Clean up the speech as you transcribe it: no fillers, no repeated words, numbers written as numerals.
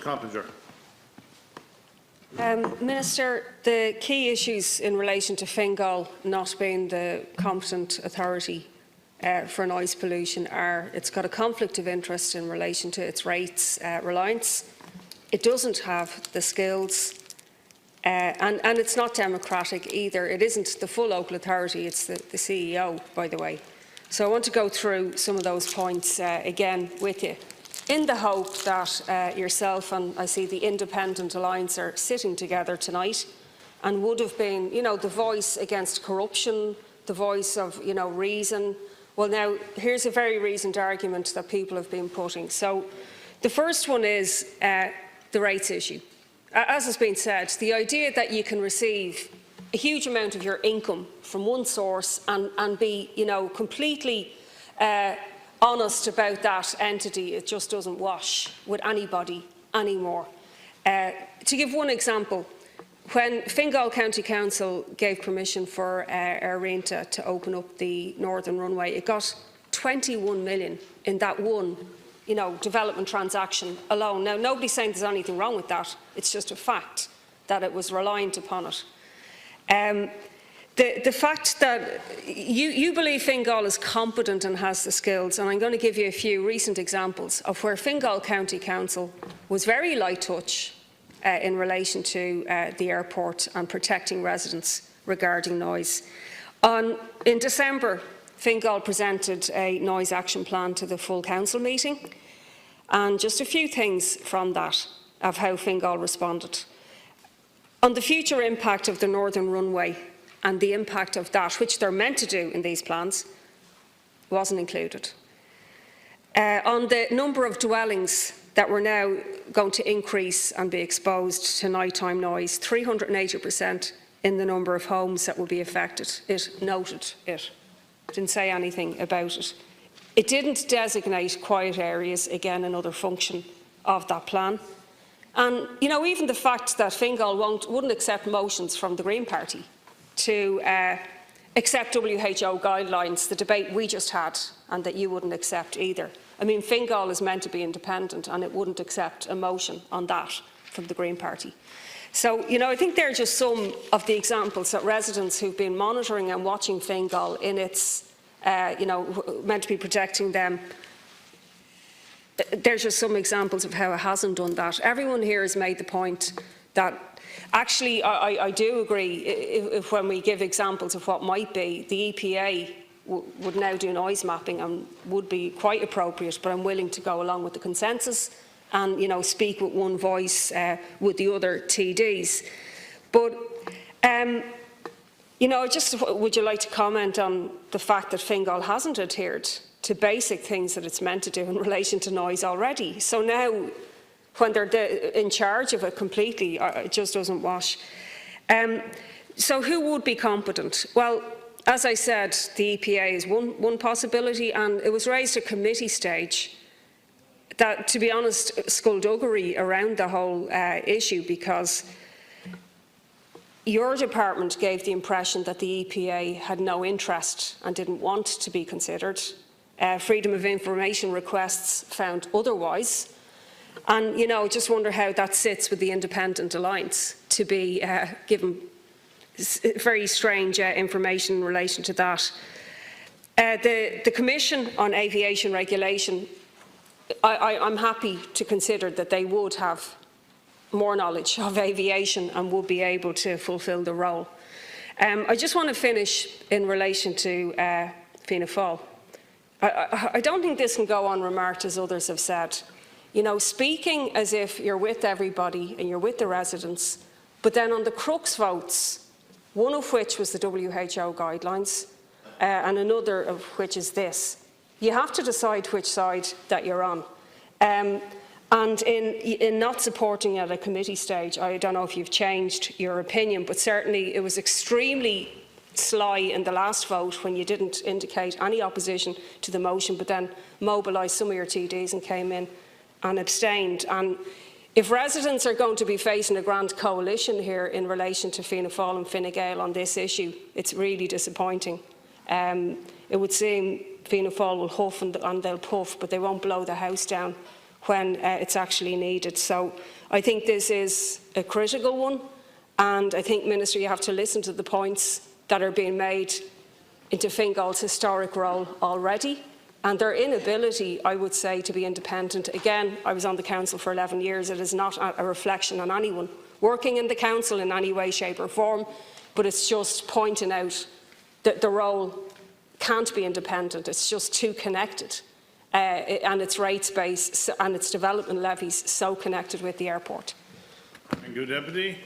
Coppinger. Minister, the key issues in relation to Fingal not being the competent authority for noise pollution are it's got a conflict of interest in relation to its rates reliance, it doesn't have the skills, and it's not democratic either. It isn't the full local authority, it's the CEO, by the way. So I want to go through some of those points again with you, in the hope that yourself and I see the Independent Alliance are sitting together tonight and would have been, the voice against corruption, the voice of, reason. Well, now, here's a very reasoned argument that people have been putting. So the first one is the rates issue. As has been said, the idea that you can receive a huge amount of your income from one source and be, completely honest about that entity, it just doesn't wash with anybody anymore. To give one example, when Fingal County Council gave permission for Éireann to open up the northern runway, it got 21 million in that one, development transaction alone. Now, nobody's saying there's anything wrong with that. It's just a fact that it was reliant upon it. The fact that you believe Fingal is competent and has the skills, and I'm going to give you a few recent examples of where Fingal County Council was very light touch in relation to the airport and protecting residents regarding noise. In December, Fingal presented a noise action plan to the full council meeting, and just a few things from that of how Fingal responded. On the future impact of the northern runway and the impact of that, which they're meant to do in these plans, wasn't included. On the number of dwellings that were now going to increase and be exposed to nighttime noise, 380% in the number of homes that will be affected. It noted it. Didn't say anything about it. It didn't designate quiet areas, again another function of that plan. And even the fact that Fingal wouldn't accept motions from the Green Party to accept WHO guidelines, the debate we just had, and that you wouldn't accept either. I mean, Fingal is meant to be independent and it wouldn't accept a motion on that from the Green Party. So, I think they're just some of the examples that residents who've been monitoring and watching Fingal in its, meant to be protecting them, there's just some examples of how it hasn't done that. Everyone here has made the point that actually I do agree if when we give examples of what might be, the EPA would now do noise mapping and would be quite appropriate, but I'm willing to go along with the consensus and speak with one voice with the other TDs. But would you like to comment on the fact that Fingal hasn't adhered to basic things that it's meant to do in relation to noise already? So now, when they're in charge of it completely, it just doesn't wash. So who would be competent? Well, as I said, the EPA is one possibility, and it was raised at committee stage that, to be honest, skullduggery around the whole issue, because your department gave the impression that the EPA had no interest and didn't want to be considered. Freedom of information requests found otherwise. And, just wonder how that sits with the Independent Alliance to be given very strange information in relation to that. The Commission on Aviation Regulation, I'm happy to consider that they would have more knowledge of aviation and would be able to fulfil the role. I just want to finish in relation to Fianna Fáil. I don't think this can go unremarked, as others have said. Speaking as if you're with everybody and you're with the residents, but then on the crux votes, one of which was the WHO guidelines, and another of which is this. You have to decide which side that you're on. And in not supporting at a committee stage, I don't know if you've changed your opinion, but certainly it was extremely sly in the last vote when you didn't indicate any opposition to the motion, but then mobilised some of your TDs and came in and abstained. And if residents are going to be facing a grand coalition here in relation to Fianna Fáil and Fine Gael on this issue, it's really disappointing. It would seem Fianna Fáil will huff and they'll puff, but they won't blow the house down when it's actually needed. So I think this is a critical one, and I think, Minister, you have to listen to the points that are being made into Fingal's historic role already, and their inability, I would say, to be independent. Again, I was on the council for 11 years. It is not a reflection on anyone working in the council in any way, shape or form, but it's just pointing out that the role can't be independent. It's just too connected, and its rates base and its development levies so connected with the airport. Thank you, Deputy.